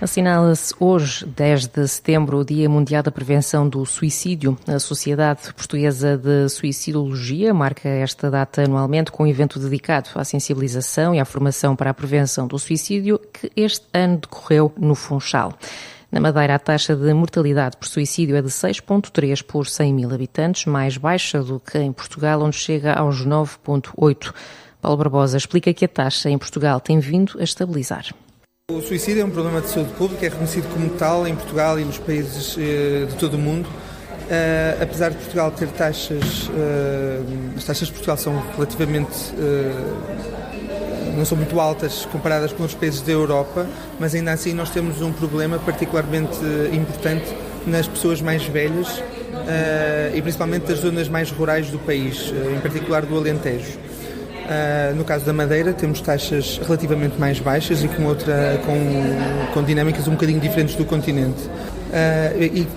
Assinala-se hoje, 10 de setembro, o Dia Mundial da Prevenção do Suicídio. A Sociedade Portuguesa de Suicidologia marca esta data anualmente com um evento dedicado à sensibilização e à formação para a prevenção do suicídio, que este ano decorreu no Funchal. Na Madeira, a taxa de mortalidade por suicídio é de 6,3 por 100 mil habitantes, mais baixa do que em Portugal, onde chega aos 9,8. Paulo Barbosa explica que a taxa em Portugal tem vindo a estabilizar. O suicídio é um problema de saúde pública, é reconhecido como tal em Portugal e nos países de todo o mundo. Apesar de Portugal ter taxas, as taxas de Portugal são relativamente, não são muito altas comparadas com os países da Europa, mas ainda assim nós temos um problema particularmente importante nas pessoas mais velhas e principalmente das zonas mais rurais do país, em particular do Alentejo. No caso da Madeira temos taxas relativamente mais baixas e com dinâmicas um bocadinho diferentes do continente.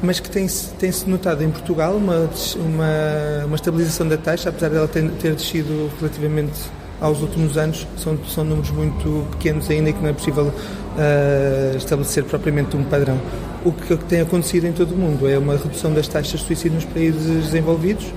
Mas que tem-se notado em Portugal uma estabilização da taxa, apesar dela ter descido relativamente aos últimos anos. São números muito pequenos ainda e que não é possível estabelecer propriamente um padrão. O que tem acontecido em todo o mundo é uma redução das taxas de suicídio nos países desenvolvidos.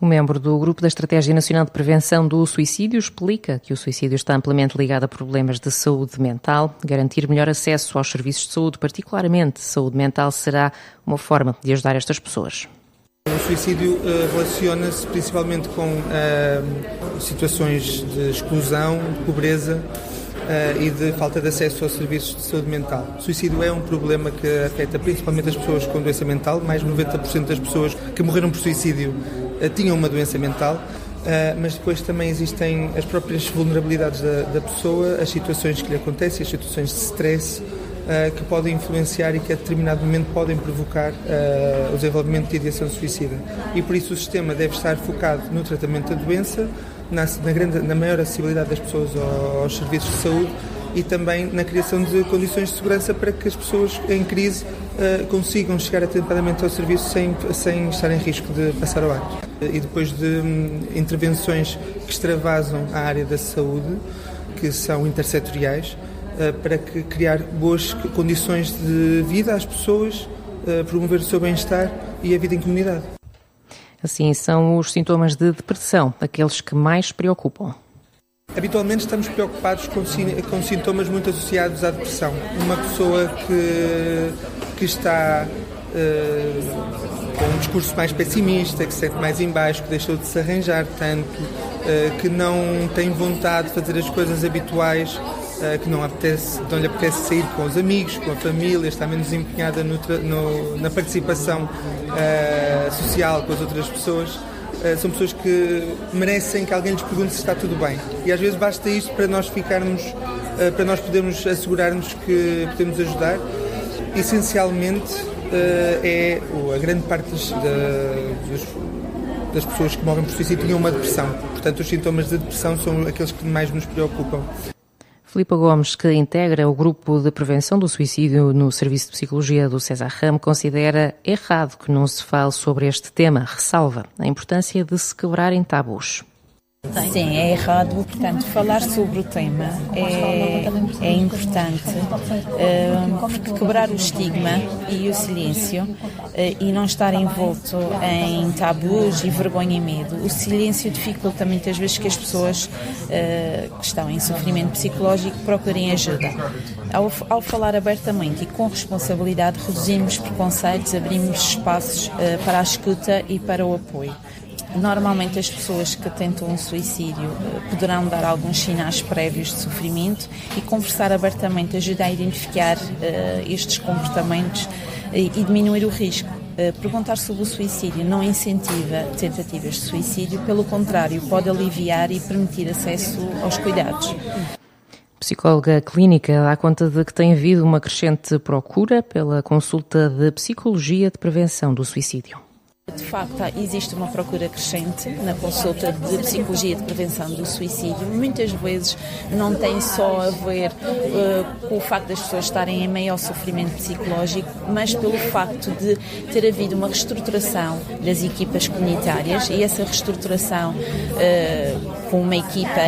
O membro do Grupo da Estratégia Nacional de Prevenção do Suicídio explica que o suicídio está amplamente ligado a problemas de saúde mental. Garantir melhor acesso aos serviços de saúde, particularmente saúde mental, será uma forma de ajudar estas pessoas. O suicídio relaciona-se principalmente com situações de exclusão, de pobreza e de falta de acesso aos serviços de saúde mental. O suicídio é um problema que afeta principalmente as pessoas com doença mental. Mais de 90% das pessoas que morreram por suicídio tinham uma doença mental, mas depois também existem as próprias vulnerabilidades da pessoa, as situações que lhe acontecem, as situações de stress que podem influenciar e que a determinado momento podem provocar o desenvolvimento de ideação suicida. E por isso o sistema deve estar focado no tratamento da doença, na maior acessibilidade das pessoas aos serviços de saúde e também na criação de condições de segurança para que as pessoas em crise consigam chegar atempadamente ao serviço sem estar em risco de passar ao ar. E depois de intervenções que extravasam a área da saúde, que são intersetoriais, para criar boas condições de vida às pessoas, promover o seu bem-estar e a vida em comunidade. Assim, são os sintomas de depressão aqueles que mais preocupam. Habitualmente estamos preocupados com sintomas muito associados à depressão. Uma pessoa que está com um discurso mais pessimista, que se sente mais em baixo, que deixou de se arranjar tanto, que não tem vontade de fazer as coisas habituais, que não lhe apetece sair com os amigos, com a família, está menos empenhada na participação social com as outras pessoas. São pessoas que merecem que alguém lhes pergunte se está tudo bem. E às vezes basta isto para nós para nós podermos assegurar-nos que podemos ajudar. Essencialmente, a grande parte das pessoas que morrem por suicídio tinham uma depressão. Portanto, os sintomas de depressão são aqueles que mais nos preocupam. Filipa Gomes, que integra o Grupo de Prevenção do Suicídio no Serviço de Psicologia do César Ramo, considera errado que não se fale sobre este tema. Ressalva a importância de se quebrarem tabus. Sim, é errado, portanto, falar sobre o tema é importante, porque quebrar o estigma e o silêncio e não estar envolto em tabus e vergonha e medo. O silêncio dificulta muitas vezes que as pessoas que estão em sofrimento psicológico procurem ajuda. Ao falar abertamente e com responsabilidade, reduzimos preconceitos, abrimos espaços para a escuta e para o apoio. Normalmente as pessoas que tentam um suicídio poderão dar alguns sinais prévios de sofrimento e conversar abertamente ajuda a identificar estes comportamentos e diminuir o risco. Perguntar sobre o suicídio não incentiva tentativas de suicídio, pelo contrário, pode aliviar e permitir acesso aos cuidados. Psicóloga clínica dá conta de que tem havido uma crescente procura pela consulta de psicologia de prevenção do suicídio. De facto, existe uma procura crescente na consulta de psicologia de prevenção do suicídio. Muitas vezes não tem só a ver com o facto das pessoas estarem em meio ao sofrimento psicológico, mas pelo facto de ter havido uma reestruturação das equipas comunitárias e essa reestruturação com uma equipa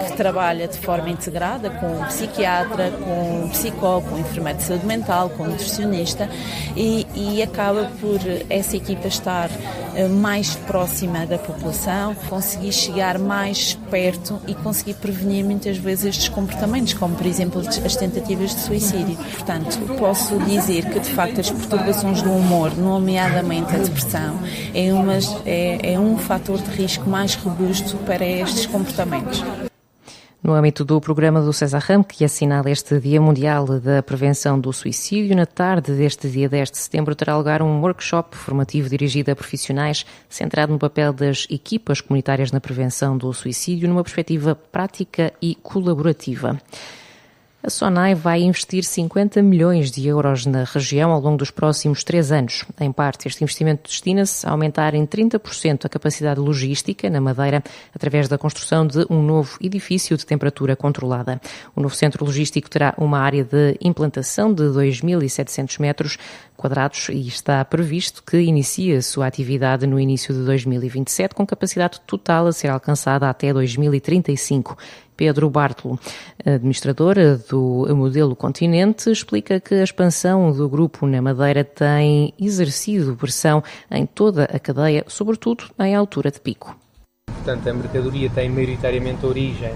que trabalha de forma integrada com um psiquiatra, com um psicólogo, com um enfermeiro de saúde mental, com um nutricionista e acaba por essa equipa estar mais próxima da população, conseguir chegar mais perto e conseguir prevenir muitas vezes estes comportamentos, como por exemplo as tentativas de suicídio. Portanto, posso dizer que de facto as perturbações do humor, nomeadamente a depressão, é um fator de risco mais robusto para estes comportamentos. No âmbito do programa do César Ram, que assinala este Dia Mundial da Prevenção do Suicídio, na tarde deste dia 10 de setembro terá lugar um workshop formativo dirigido a profissionais, centrado no papel das equipas comunitárias na prevenção do suicídio, numa perspectiva prática e colaborativa. A SONAI vai investir 50 milhões de euros na região ao longo dos próximos 3 anos. Em parte, este investimento destina-se a aumentar em 30% a capacidade logística na Madeira, através da construção de um novo edifício de temperatura controlada. O novo centro logístico terá uma área de implantação de 2.700 metros quadrados e está previsto que inicie a sua atividade no início de 2027, com capacidade total a ser alcançada até 2035. Pedro Bartolo, administrador do Modelo Continente, explica que a expansão do grupo na Madeira tem exercido pressão em toda a cadeia, sobretudo em altura de pico. Portanto, a mercadoria tem maioritariamente origem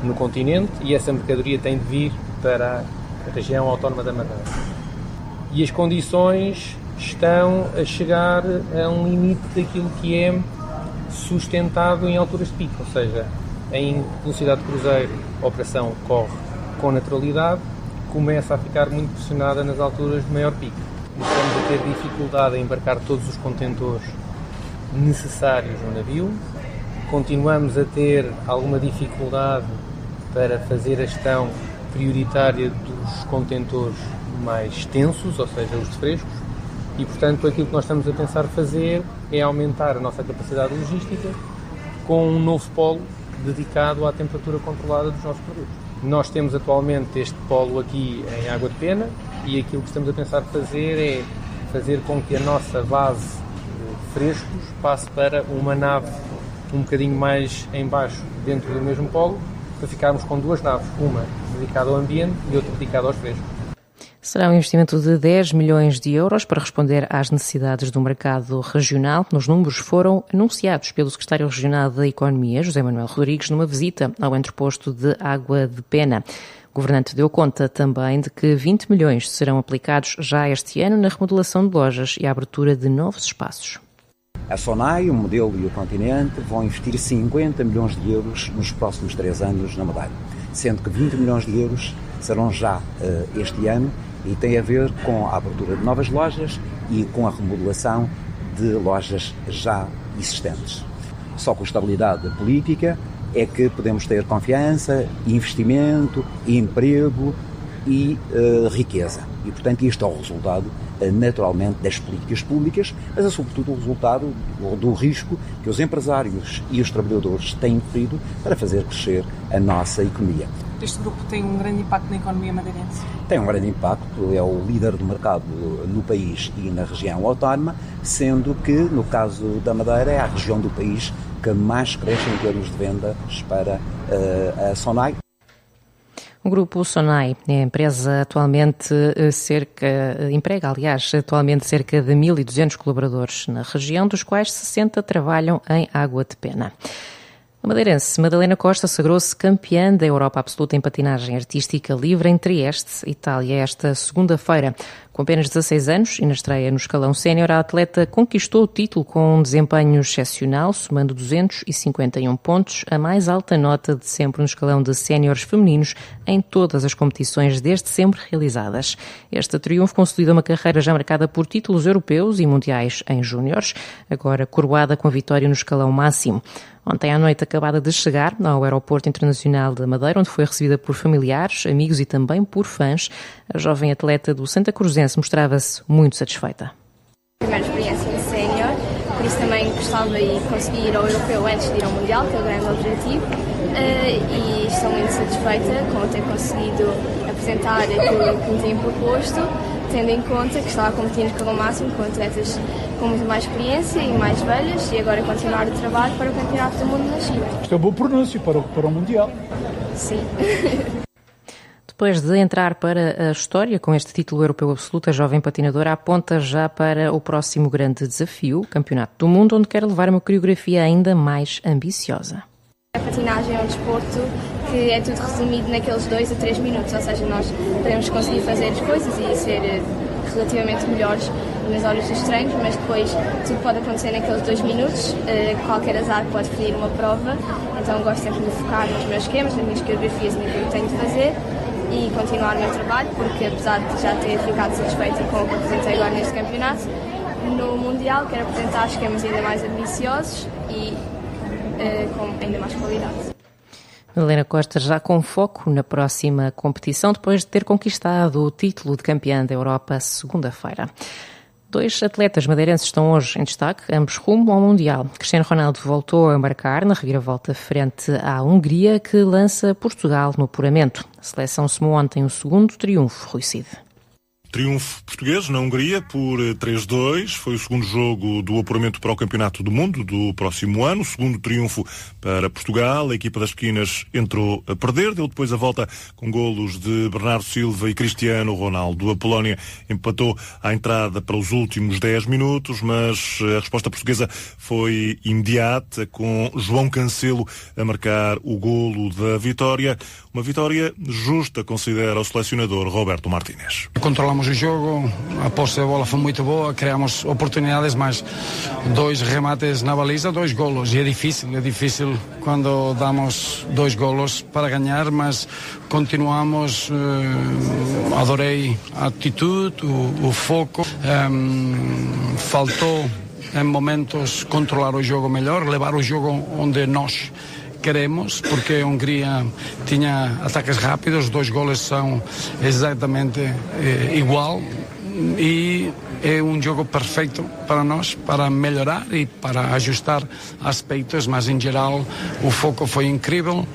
no continente e essa mercadoria tem de vir para a região autónoma da Madeira. E as condições estão a chegar a um limite daquilo que é sustentado em alturas de pico, ou seja, em velocidade de cruzeiro, a operação corre com naturalidade, começa a ficar muito pressionada nas alturas de maior pico. Estamos a ter dificuldade em embarcar todos os contentores necessários no navio, continuamos a ter alguma dificuldade para fazer a gestão prioritária dos contentores mais tensos, ou seja, os de frescos, e portanto aquilo que nós estamos a pensar fazer é aumentar a nossa capacidade logística com um novo polo dedicado à temperatura controlada dos nossos produtos. Nós temos atualmente este polo aqui em Água de Pena e aquilo que estamos a pensar fazer é fazer com que a nossa base de frescos passe para uma nave um bocadinho mais em baixo dentro do mesmo polo, para ficarmos com 2 naves, uma dedicada ao ambiente e outra dedicada aos frescos. Será um investimento de 10 milhões de euros para responder às necessidades do mercado regional. Os números foram anunciados pelo secretário regional da Economia, José Manuel Rodrigues, numa visita ao entreposto de Água de Pena. O governante deu conta também de que 20 milhões serão aplicados já este ano na remodelação de lojas e a abertura de novos espaços. A SONAI, o Modelo e o Continente vão investir 50 milhões de euros nos próximos 3 anos na Madeira, sendo que 20 milhões de euros serão já este ano e tem a ver com a abertura de novas lojas e com a remodelação de lojas já existentes. Só com a estabilidade política é que podemos ter confiança, investimento, emprego e riqueza. E, portanto, isto é o resultado, naturalmente, das políticas públicas, mas é, sobretudo, o resultado do risco que os empresários e os trabalhadores têm tido para fazer crescer a nossa economia. Este grupo tem um grande impacto na economia madeirense? Tem um grande impacto, é o líder do mercado no país e na região autónoma, sendo que, no caso da Madeira, é a região do país que mais cresce em termos de vendas para a SONAI. O grupo SONAI é a empresa atualmente emprega atualmente cerca de 1.200 colaboradores na região, dos quais 60 trabalham em Água de Pena. A madeirense Madalena Costa sagrou-se campeã da Europa Absoluta em patinagem artística livre em Trieste, Itália, esta segunda-feira. Com apenas 16 anos e na estreia no escalão sénior, a atleta conquistou o título com um desempenho excepcional, somando 251 pontos, a mais alta nota de sempre no escalão de séniores femininos em todas as competições desde sempre realizadas. Este triunfo consolida uma carreira já marcada por títulos europeus e mundiais em júniores, agora coroada com a vitória no escalão máximo. Ontem à noite, acabada de chegar ao Aeroporto Internacional da Madeira, onde foi recebida por familiares, amigos e também por fãs, a jovem atleta do Santa Cruzense mostrava-se muito satisfeita. Primeira experiência em sénior, por isso também gostava de conseguir ir ao europeu antes de ir ao mundial, que é o grande objetivo, e estou muito satisfeita com ter conseguido apresentar aquilo que me tinha proposto, tendo em conta que estava a competir no escalão máximo com atletas com muito mais experiência e mais velhas, e agora continuar o trabalho para o Campeonato do Mundo na China. Isto é um bom pronúncio para o Mundial. sim. Depois de entrar para a história com este título europeu absoluto, a jovem patinadora aponta já para o próximo grande desafio, o Campeonato do Mundo, onde quer levar uma coreografia ainda mais ambiciosa. A patinagem é um desporto que é tudo resumido naqueles 2 a 3 minutos, ou seja, nós podemos conseguir fazer as coisas e ser relativamente melhores nas horas dos treinos, mas depois tudo pode acontecer naqueles 2 minutos, qualquer azar pode ferir uma prova, então gosto sempre de focar nos meus esquemas, nas minhas coreografias e naquilo que tenho de fazer e continuar o meu trabalho, porque apesar de já ter ficado satisfeita com o que apresentei agora neste campeonato, no Mundial quero apresentar esquemas ainda mais ambiciosos e com ainda mais qualidade. Helena Costa já com foco na próxima competição, depois de ter conquistado o título de campeã da Europa segunda-feira. 2 atletas madeirenses estão hoje em destaque, ambos rumo ao Mundial. Cristiano Ronaldo voltou a marcar na reviravolta frente à Hungria, que lança Portugal no apuramento. A seleção somou ontem o segundo triunfo, Rui Cid. Triunfo português na Hungria por 3-2. Foi o segundo jogo do apuramento para o Campeonato do Mundo do próximo ano. Segundo triunfo para Portugal. A equipa das esquinas entrou a perder. Deu depois a volta com golos de Bernardo Silva e Cristiano Ronaldo. A Polónia empatou à entrada para os últimos 10 minutos, mas a resposta portuguesa foi imediata, com João Cancelo a marcar o golo da vitória. Uma vitória justa, considera o selecionador Roberto Martínez. Controlamos o jogo, a posse de bola foi muito boa, criamos oportunidades, mas 2 remates na baliza, 2 golos. E é difícil quando damos 2 golos para ganhar, mas continuamos. Adorei a atitude, o foco. Faltou em momentos controlar o jogo melhor, levar o jogo onde nós queremos, porque a Hungria tinha ataques rápidos, os 2 goles são exatamente igual e é um jogo perfeito para nós, para melhorar e para ajustar aspectos, mas em geral o foco foi incrível,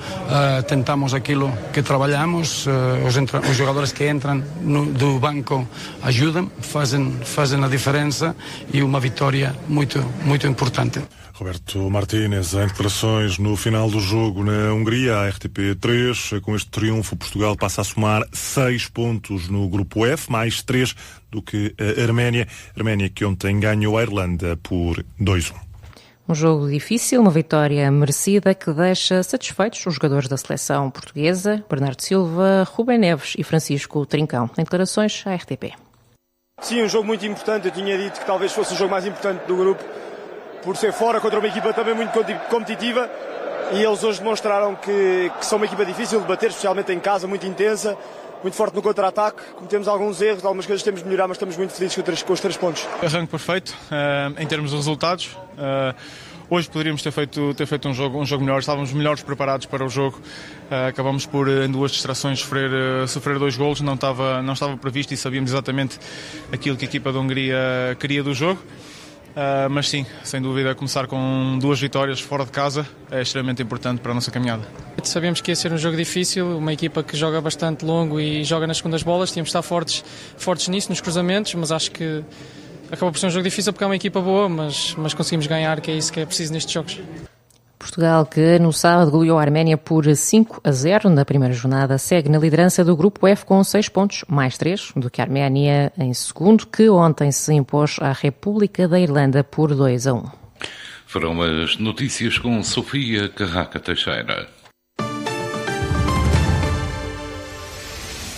tentamos aquilo que trabalhamos, os jogadores que entram do banco ajudam, fazem a diferença e uma vitória muito importante. Roberto Martínez, em declarações no final do jogo na Hungria, a RTP3. Com este triunfo, Portugal passa a somar 6 pontos no grupo F, mais 3 do que a Arménia. Arménia que ontem ganhou a Irlanda por 2-1. Um jogo difícil, uma vitória merecida que deixa satisfeitos os jogadores da seleção portuguesa, Bernardo Silva, Rubem Neves e Francisco Trincão. Em declarações à RTP. Sim, um jogo muito importante. Eu tinha dito que talvez fosse o jogo mais importante do grupo, por ser fora contra uma equipa também muito competitiva, e eles hoje demonstraram que são uma equipa difícil de bater, especialmente em casa, muito intensa, muito forte no contra-ataque. Cometemos alguns erros, algumas coisas temos de melhorar, mas estamos muito felizes com os 3 pontos. Arranque perfeito, em termos de resultados. Hoje poderíamos ter feito um jogo melhor, estávamos melhores preparados para o jogo. Acabamos por, em 2 distrações, sofrer 2 golos, não estava previsto e sabíamos exatamente aquilo que a equipa da Hungria queria do jogo. Mas sim, sem dúvida, começar com 2 vitórias fora de casa é extremamente importante para a nossa caminhada. Sabemos que ia ser um jogo difícil, uma equipa que joga bastante longo e joga nas segundas bolas, tínhamos de estar fortes nisso, nos cruzamentos, mas acho que acabou por ser um jogo difícil porque é uma equipa boa, mas conseguimos ganhar, que é isso que é preciso nestes jogos. Portugal, que no sábado goleou a Arménia por 5-0 na primeira jornada, segue na liderança do grupo F com 6 pontos, mais 3 do que a Arménia em segundo, que ontem se impôs à República da Irlanda por 2-1. Foram as notícias com Sofia Carraca Teixeira.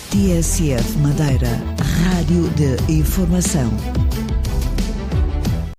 TSF Madeira, Rádio de Informação.